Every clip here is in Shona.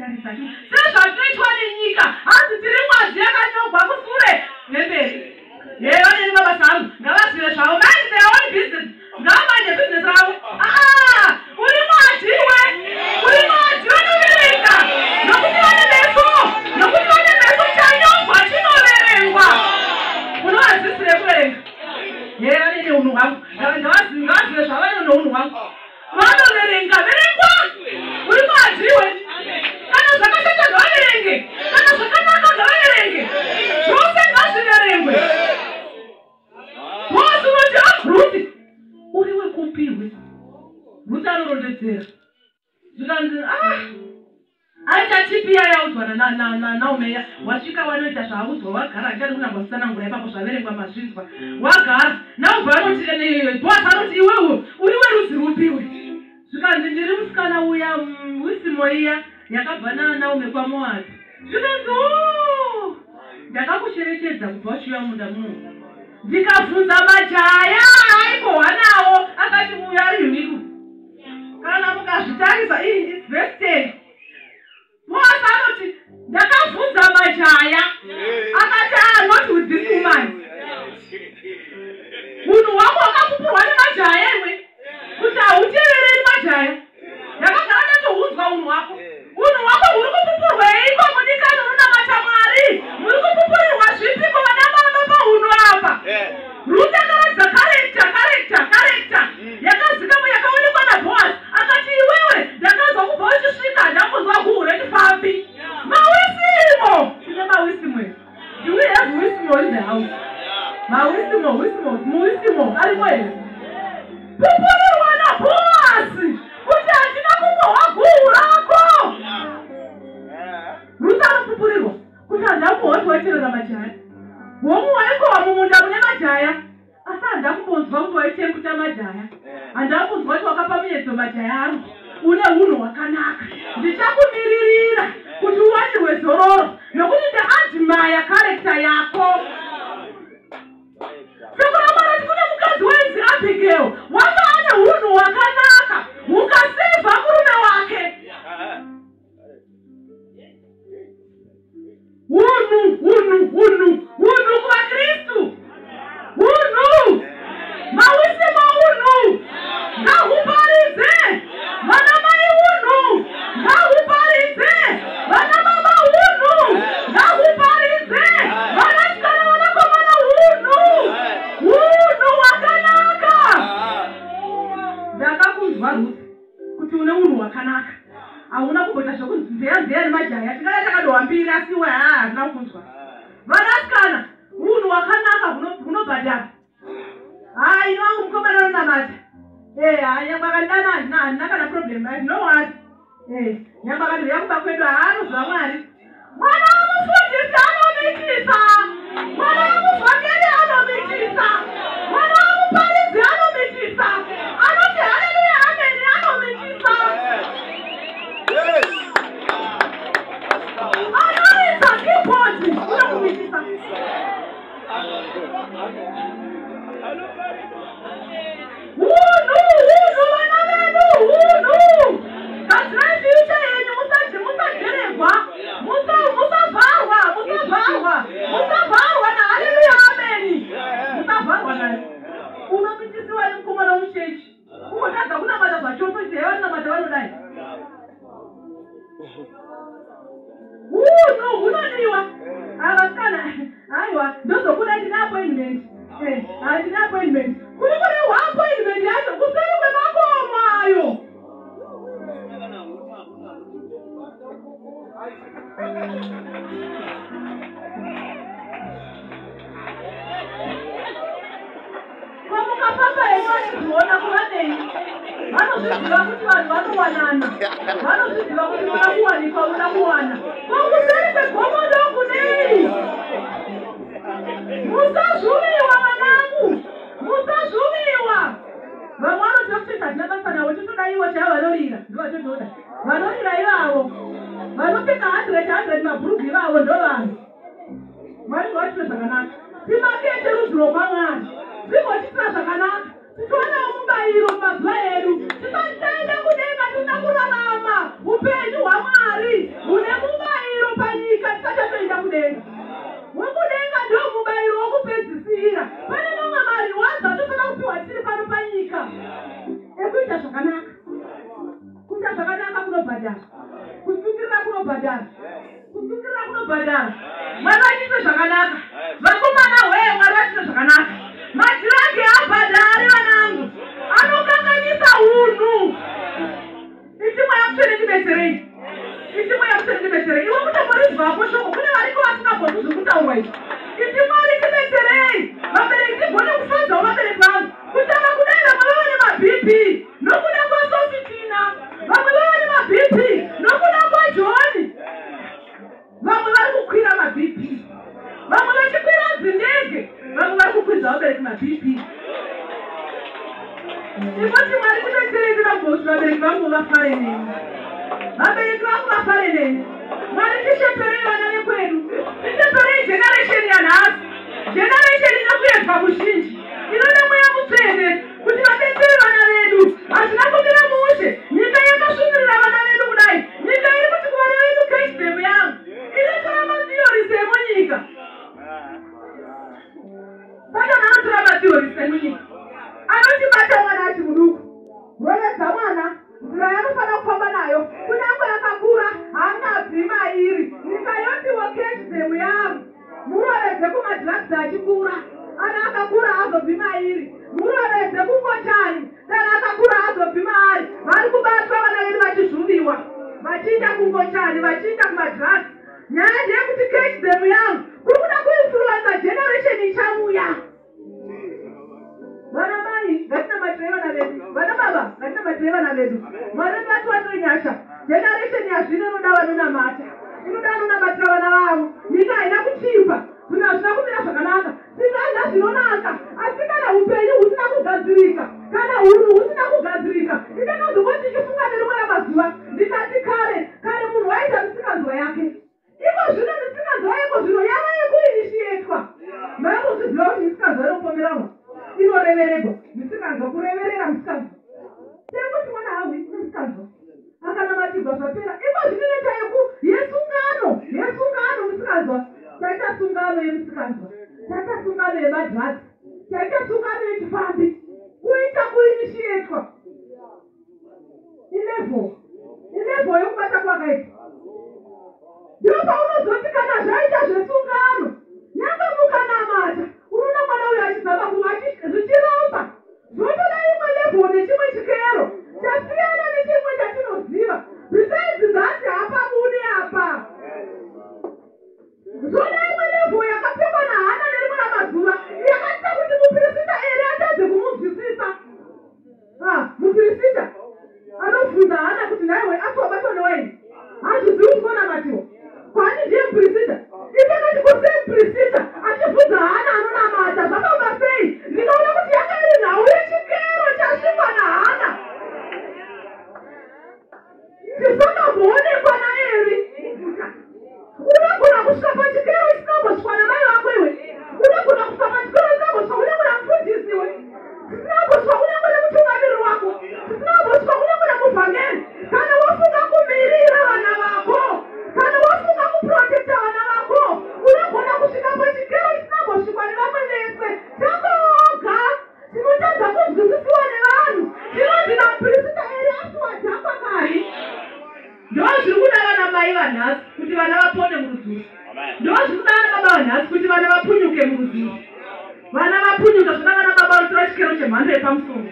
kutarisa sezvatoitwa nenyika asi tiri mwazi yakanyogwa kusure nemberi vaneni mabasa avo ngavazive zvavo mind their own business ngavamanye business ravo uri mwadziwe noverenga nokuti vane meso chanyogwa chinoverengwa unovadzisire kuverenga vanene unhu hwangu ngavazive zvavane nounhu hwangu vanoverenga verengwa uri mwadziwe kana zvakashata ngavaverenge kana zvakanaka ngavaverenge zvose ngazviverengwe bosi unoti ruti uri wekupirwe ruti anorondedzera zvikanzi aitatipiya yaudzwa naumeya wasvika wanoita zvaaudzwa wagara achari kunangwa kusanangura ipapo zvaverengwa mazvinzwa wagara naubva anoti bosi anoti iwewe uri werudzi rupiwe zvikanzi ndiri musikana uya wisimo iya yakabva naume kwamoabi zvikanzi ndakakusherechedza kubva uchiuya munda muno ndikabvunza majaya aikohwa nawo akati uya ari uniku kana mukazvitarisa is vested bosi anoti ndakabvunza majaya akati not with this woman munhu wako wakapupurwa nemajaya imwe kuti hautevereri majaya ndakagara ndatounzwa unhu wako huri kupupurweiko munyika inonamata Mwari muri kupupurirwa zvipiko vana baba paunhu apa Ruth akaratidza karekta yakazikama yakaonekwa naBhoazi akati iwewe ndakazwa kubva uchisvika ndakunzwa guhu rechifambi mawisimo tine mawisimo do we have wisimo in the house mawisimo arimo here pupurirwa naBhoazi kuti hatina kumbohwa guhu rako Ruth anopupurirwa kuti handina kumbohwa tiwaiterera majaya womu waikohwa mumunda mune majaya asi handina kumbonzwa kuti waitembuta majaya handina kunzwa kuti wakapa muedzo majaya aro une unhu hwakanaka ndichakumiririra kuti uwanirwe zororo nokuti ndaadhimaya karekta yako sekurambara kune mukadzi wenzi Abigail wanga ane unhu hwakanaka hukasevha murume wake unhu kuvaKristu unhu mawisimo unhu ngahuparidze vana mai unhu ngahuparidze vana baba unhu ngahuparidze vanasikana vanakomana unhu hwakanaka ndakakunzwa Ruth kuti une unhu hwakanaka hauna kumboita zvokunzi nzeya nemajaya tingada takadohambira asi iwe hazina kunzwa vanasikana unhu hwakanaka hunobhadhara inovangu mukomana anonamata nyangwa akandidana handina kana problem ndinowati nyangwa akati yakuba kwedu haanoziva Mwari mwana wamufundisi anomitisa mwana wamuvhangeri anomitisa mwana wamuparidzi anomitisa anoti haleluya ameni anomitisa anoita kibhodi unokumitisa unhu vana vedu unhu gadzirai fyucha yenyu musageregwa musavharwa nahaleluya ameni musavharwa naye unomitisiwa nemukomana womuchechi kungotadza kunamata zvachose kuti hevaninamata vanodai unhu hunodiwa avasikana aiwa ndozokuda ndine appointment handine appointment kuri kurehwa appointment yacho kuseri kwemakomo ayo kwamukapapa henyu vachizviona kuvanei vanozviziva kuti vanhu vanowanana vanozviziva kuti voda kuwanikwa voda kuwana kwakuseri kwegomo ndokunei musazvuviwa vanangu musazvuviwa vamwe vanoziva kuti hatina basa navo totoda ivo chaivo vanorira ndovatotoda vanorira ivavo vanopfeka 100 mabhurugu ivavo ndo vanhu Mwari ngawatire zvakanaka timakete rudziro rwaMwari zvigotiitira zvakanaka titoona mubayiro mumazuva edu tisataenda kudenga toda kurarama upenyu hwaMwari kunobhadhara. Kutsungirira kunobhadhara. Kutsungirira kunobhadhara. Mwari vachiita zvakanaka. Vakomana hwe Mwari vachiita zvakanaka. Madhiragi abhadhari vanangu. Anokanganisa hunhu. Itimwe yakutsvene ndibetserei. Itimwe yakutsvene ndibetserei. Iwe kutamborizwapo shoko kune variko vasingagoni zvekutaurwa izvi. Itimwari ndibetserei. Vabereki tigone kufadzawo vabereki vangu. Kutanga kudai vamwe vava nema-BP nokuda kwaSofitina. Vamwe vava nema-BP nokuda kwaJoni. Vamwe vari kukwira ma-BP. Vamwe vachikwira dzindege. Vamwe vari kukwidza vabereki ma-BP. Ndipoti Mwari kudetserei ndinogoti vabereki vangu vafare neni. Vabereki vangu vafare neni. Mwari tisheperei vana vekwedu. Tisheperei generation yanhasi. Generation inokuedzwa muzhinji. Inoda mweya mutsvene kuti vadetsere vana vedu. Hazvina kumira mushe. Nyika yakasvibirira vana vedu kudai. Nyika iri kuti kuvana vedu kingdom yangu. Inotora matheories emunyika. Satani anotora matheories emunyika. Anotibata mwana achi muduku. Rovedza mwana. Nzira yanofana kufamba nayo. Kunyange yakakura haangabvi mairi. Nyika yotiwo kingdom yangu. Murovedze kumadrugs achikura. Ana akakura hazobvi mairi. Murovedze kungochani. Dana akakura hazobvi maari. Vari kubatwa vana vedu vachizvuviwa. Vachiita kungochani, vachiita kumadrugs. Nyaya ndeyekuti kingdom yangu kuri kuda kuinfluenza generation ichamuya. Vana mai, ngatinabatirei vana vedu. Vana baba, ngatinabatirei vana vedu. Mwari ngatiwanire nyasha. Generation yazvino inoda vanonamata. Inoda vanonamatira vana vavo. Nyika haina kuchipa. Zvino hazvina kumira zvakanaka. Tingadya zvinonaka. Asi kana upenyu husina kugadzirika, kana hunhu husina kugadzirika, ndakazongoti ndichifunga nerimwe ramazuva ndikati kare munhu waita misikanzwa yake. Iko zvino misikanzwa yako zvino yava yekuinitietwa. Makuzviziva kuti misikanzwa inopomerwa. Inorevererwa. Misikanzwa kureverera misikanzwa. Tekuti mwana hawi misikanzwa. Akanamatirwa zvapera. Iko zvinoita yesungano misikanzwa. Taita sungano yemisikanzwa. Taita sungano yemadrugs. Taita sungano yechifambi. Kuita kuinitietwa. Ilevel yokubata kwakaita. Ndipo paunozoti kana zvaita zvesungano. Nyanga mukanamata. Unoona mwana uyo achizama kuva zvichiramba. Zvotoda imwe level nechimwe chikero. Chasiyana nechimwe chatinoziva. Besides that hapabude apa. Zvoda imwe level yakapfekwa naHana nerimwe ramazuva. Yakaita kuti mupirisita ere atadze kumunzwisisa. Mupirisita anobvunza Hana kuti naiwe atobatwa newaini. Hazvizivi kuti konamatiwa. Kwani ndiye mupirisita. Itakati kose mupirisita achibvunza Hana anonamata zvakamba sei. Ndikaona kuti yakairi nhau yechikero chasvikwa naHana. Tisakamboonekwa naEri. Unogona kusvika pachikero chisingambosvikwa namai vako iwe. Unogona kusvika pachikero chisingambosvikwa kunyange namufundisi iwe. Chisingambosvikwa kunyange nemutungamiri wako. Chisingambosvikwa kunyange nemuvhangeri. Kana wafunga kumirira vana vako, kana wafunga kuprotekta vana vako, unogona kusvika pachikero chisingambosvikwa nevamwe vese. Takoga tinotadza kunzwisisiwa nevanhu. Tinoti namupirisita eri asiwadhakwa kari. Ndozviri kuda vana mai vanhasi kuti vana vapone muruzivo. Ndozviri kuda vana baba vanhasi kuti vana vapunyuke muruzivo. Vana vapunyuka zvona vana baba vanotora chikero chemhando yepamusoro.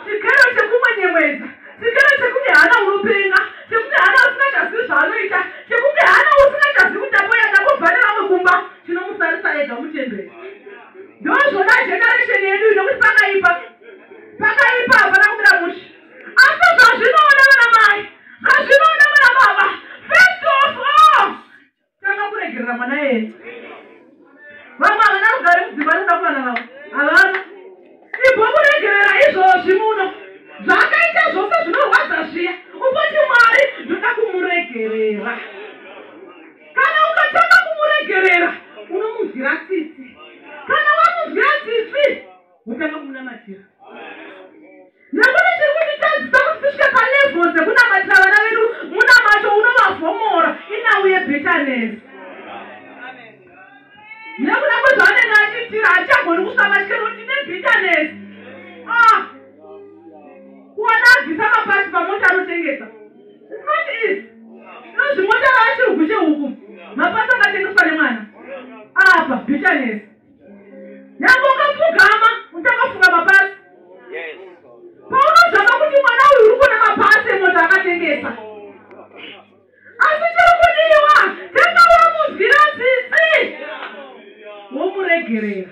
Chikero chekumwenyemwedza. Chikero chekuti Hana unopenga. Chekuti Hana usingachazivi zvaanoita. Chekuti Hana usingachazivi kuti apoyanda kubva nevamwe kumba. Chinomusarisa ega mutemberi. Ndozvona generation yedu inokuti pakaipa. Pakaipa hapana kumira mushe. Asi zvazvinoona vana mai. Zvazvinoona vana baba. First of all, tanga kuregerera mwana yedu. Vamwe havana kugara mudzimba nokuda kuvana vavo. Havana. Ibvo kuregerera izvozvi muno. Zvakaita zvose zvinorwadza zviya. Upoti Mwari ndoda kumuregerera. Kana ukatanga kumuregerera, unomunzwira tsitsi. Kana wamunzwira tsitsi, utanga kumunamatira. Nekuti tiri kutitadzisa kuti tisvike palevels dzekunamatira vana vedu. Munamato unovavhomora inauye bitterness. Nekuda kwezvaanenge achitira hachagoni kusvika pachikero kuti tine bitterness. Kuona abvisa mapasi pamota anotengesa. What is? Zvimota vachiri kuche huku. Mapasa akatengeswa nemwana. Apa, bitterness. Nyangwe ukapfugama, uchakafunga mapasi. Yes. Paunozvamba kuti mwana uyu uri kuona mapasi emota akatengesa. Asi chiri kudiwa, tanga wamunzwira tsitsi. Womuregerera.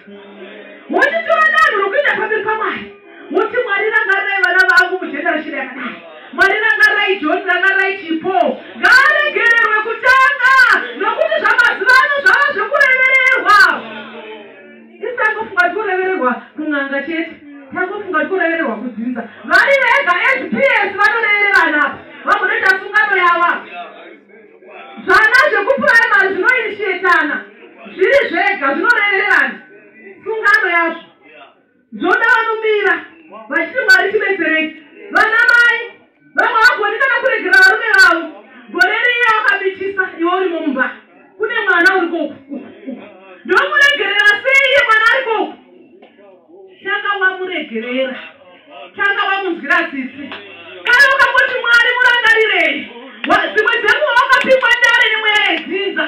Wochitora danho rokuenda pamberi paMwari. Woti Mwari rangarirai vana vangu mujenda reshiri yakadai. Mwari rangarirai Joni, rangarirai Chipo. Ngaaregererwe kutanga, nokuti zvamazuva ano zvava zvekurevererwa. Isangofunga kuti kurevererwa kun'anga chete. Tangofunga kuti kurevererwa kudzinza. Vari vega SPS vanorevererana apa. Vamunoita sungano yava. Zvana zvekupuraimari zvinoinishietana. Zviri zvega zvinorevererana. Sungano yazvo. Zvoda vanomira. Vachiti Mwari tibetserei. Vana mai. Vamwe vagoni kana kuregera varume vavo. Gore riya wakabichisa iwe uri mumba. Kune mwana uri koku. Ndomuregerera sei iye mwana ari koku. Tanga wamuregerera. Tanga wamunzwira tsitsi. Kana ukangoti Mwari murangarirei. Dzimwe dzenguva wakapimwa ndare nemweya yedzinza.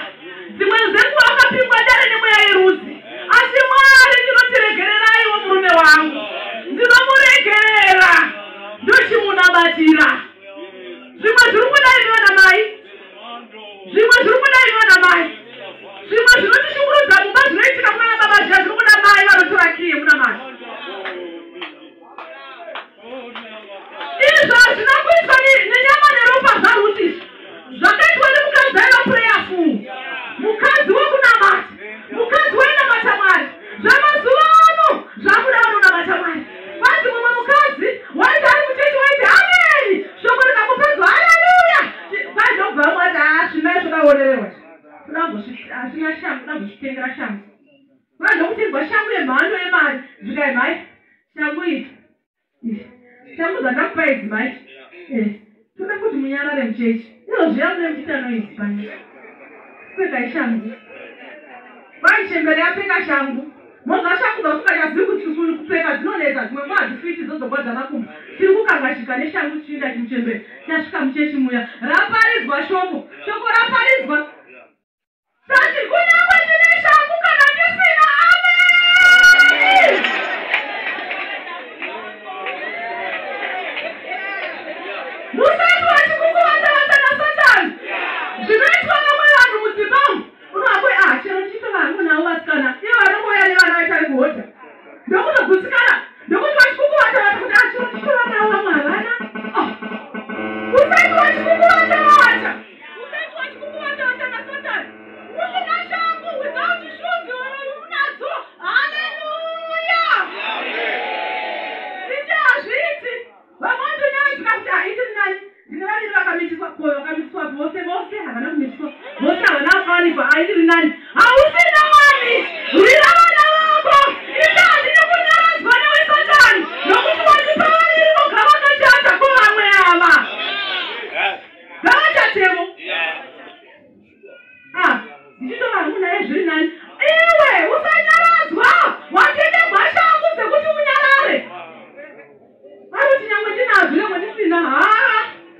Dzimwe dzenguva wakapimwa ndare nemweya yerudzi. Asi Mwari ndinotiregererai iwe murume wangu. Ndinomuregerera. Ndochimunamatira. Zvimwe zviri kudaiwa namai. Zvimwe zviri kudaiwa namai. Zvimwe zvinotishungurudza mumba zvinoitika kuna baba zviya zviri kuda mai vanotora kiye muna mai. Izvo hazvina kuitwa nenyama neropa zvaRuti. Zvakaitwa nemukadzi aiva prayerful. Mukadzi wokunamata. Mukadzi wainamata Mwari. Zvamazuva ano zvakuda vanonamata Mwari. Basi mumwe mukadzi waiti ari muchechi waiti amen. Shoko rikamupedzwa haleluya. Kwazobva mwati zvimai zvakaonererwa. Asina shangu, ndambozvitengera shangu. Vandokutirwa shangu yemhando yemari. Zvikai mai. Shangu iyi. Shangu dzandakupa idzi mai. Toda kuti munyarare muchechi. Iro zviya mune muchita noidzi pani. Pfekai shangu. Vai chembere yapfeka shangu. Moza shangu dzausingachazivi kuti kupfeka dzinonetsa. Dzimwe nguva hadzifiti dzozogwadza makumbo. Tiri kukangashika neshangu tichiinda chimuchembere. Tasvika muchechi muya. Raparidzwa shoko. Shoko raparidzwa. Sati kunyangwe ndine shangu kana ndisina amen. Musati wachikukuvanza naSatani. Zvinoitwa vamwe vanhu mudzimba. Unohambwe chero ndichitova hangu navo vasikana. Ivo vanongoya nevana vaitari kuhodha. Ndokutogutsikana. Ndokuti vachikukuvanza vati kuti chero ndichitova navo vamwe havana. Usati wachikukuvanza vacha. Usati wachikukuvanza vacha naSatani. Usina shangu without shoes unadzo. Hallelujah. Ichi hazviti. Vamwe ndonyaradzika kuti haitiri nani. Ndine vaviri vakamitiswa koyo vakamitiswa vose havana kumitiswa. Vose havana vakawanikwa haitiri nani. Hausina wani. Rwira vana vako. Ichi handine kunyaradzwa neweSatani. Nokuti wachipa vaviri voga vakachata kuvamwe ava. Gavachatevo. Ndichitova hangu naye zviri nani. Iwe usanyaradzwa. Watenderwa shangu dzekuti unyarare. Vanoti nyangwe ndinazvo nyangwe ndisina.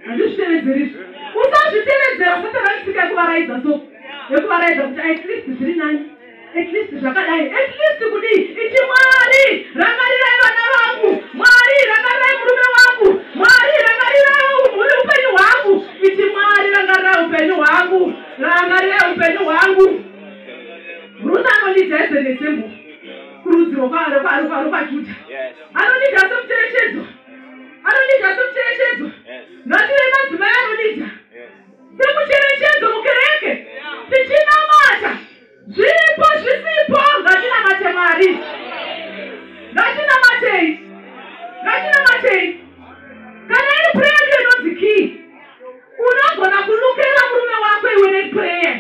Handizvitevedzeri. Usazvitevedzera Satani achitsika yekuvaraidza so. Yekuvaraidza kuti at least zviri nani. At least zvakadai. At least kudii. Ichi Mwari rangarirai vana vangu. Mwari rangarirai murume wangu. Mwari rangarirai upenyu hwangu. Ichi Mwari rangarirai upenyu hwangu. Rangarirai upenyu hwangu. Ruth anonidza ezenesembo. Kurudziro kwaJudha. Anonidza semucherechedzo. Anonidza semucherechedzo. Ngatirei madzimai anonidza. Semucherechedzo mukereke. Tichinamata. Zviripo zvisipo ngatinamate Mwari. Ngatinamatei. Ngatinamatei. Kana iri prayer ndiyo inonzi key. Unogona kulukera murume wako iwe neprayer.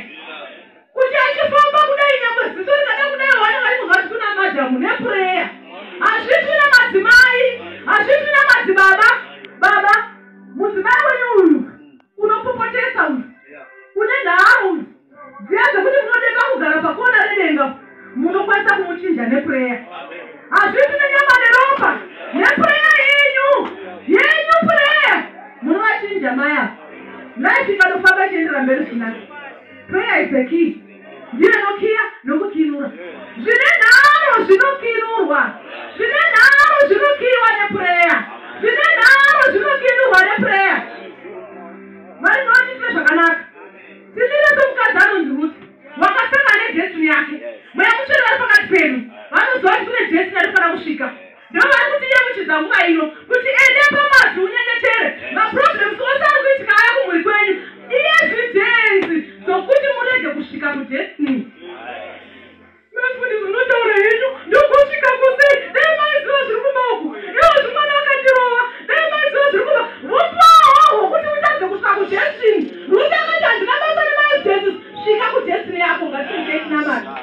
Kuti achifamba kudai nyangwe ziso rikada kudai wana vari kuzvati kuna madhamu neprayer. Hazviti namadzimai. Hazviti namadzibaba. Baba, mudzimai wenyu uyu unopopotesa uyu. Une nharo uyu. Dziya dzekuti munodeka kugara pakona redenga. Munokwanisa kumuchinja neprayer. Hazviti nenyama neropa. Neprayer yenyu. Yenyu prayer. Munovachinja maya. baba chendera mberi zvinani. Prayer is the key. Ndiye nokia nokukinura. Zvine nharo zvinokinurwa. Zvine nharo zvinokiwa neprayer. Zvine nharo zvinokinurwa neprayer. Vari ngavatiitire zvakanaka. Timire somukadzi anonzi Ruth. Wakasangana nedestiny yake. Muyamuchiri vari pakati penyu. Vanoziva kuti kune destiny anofanira kusvika. Ndivo vari kutiyemuchidza nguva ino kuti ende pamabvi unyengetere. Maproblems ose ari kuitika aya kumhuri kwenyu ievidence dzokuti murege kusvika kudestiny. Mafundisi unotaura henyu ndokusvika kusei. Dai maiziva zviri kumaoko. Iwo zvimwana vakandirova. Dai maiziva zviri kumaoko. Upaho hwokuti utadze kusvika kudestiny. Ruth akati handina basa nemaidensis. Svika kudestiny yako ngatinge tinamata.